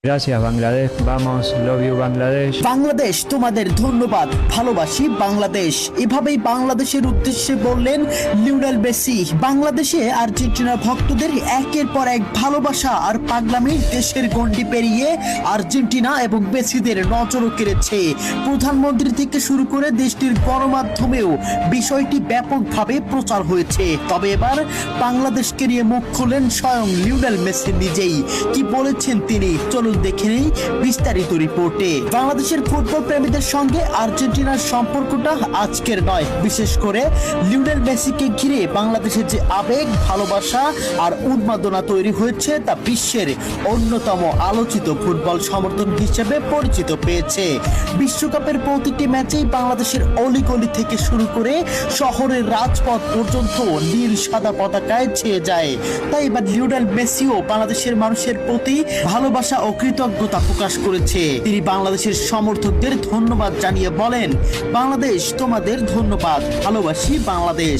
Gracias Bangladesh, vamos, love you Bangladesh. Bangladesh তোমাদের ধন্যবাদ, ভালোবাসি বাংলাদেশ, এভাবেই বাংলাদেশের উদ্দেশ্যে বললেন লিওনেল মেসি। বাংলাদেশে আর্জেন্টিনার ভক্তদের একের পর এক ভালোবাসা আর পাগলামি দেশের গণ্ডি পেরিয়ে আর্জেন্টিনা এবং মেসিদের নজরও কেড়েছে। প্রধানমন্ত্রী থেকে শুরু করে দেশটির গণমাধ্যমেও বিষয়টি ব্যাপকভাবে প্রচার হয়েছে। তবে এবার বাংলাদেশকে নিয়ে মুখ খুললেন স্বয়ং লিওনেল মেসি নিজেই। কি বলেছেন তিনি, চলুন দেখে নেই বিস্তারিত রিপোর্টে। বাংলাদেশের ফুটবল প্রেমীদের সঙ্গে আর্জেন্টিনার সম্পর্কটা আজকের নয়, বিশেষ করে লিওনেল মেসিকে ঘিরে বাংলাদেশের যে আবেগ, ভালোবাসা আর উন্মাদনা তৈরি হয়েছে তা বিশ্বের অন্যতম আলোচিত ফুটবল সমর্থন হিসেবে পরিচিত পেয়েছে। বিশ্বকাপের প্রতিটি ম্যাচেই বাংলাদেশের অলিগলি থেকে শুরু করে শহরের রাজপথ পর্যন্ত নীল সাদা পতাকায় ছেয়ে যায়। তাই এবার লিওনেল মেসিও বাংলাদেশের মানুষের প্রতি ভালোবাসা ও কৃতজ্ঞতা প্রকাশ করেছে। তিনি বাংলাদেশের সমর্থকদের ধন্যবাদ জানিয়ে বলেন, বাংলাদেশ তোমাদের ধন্যবাদ, ভালোবাসি বাংলাদেশ।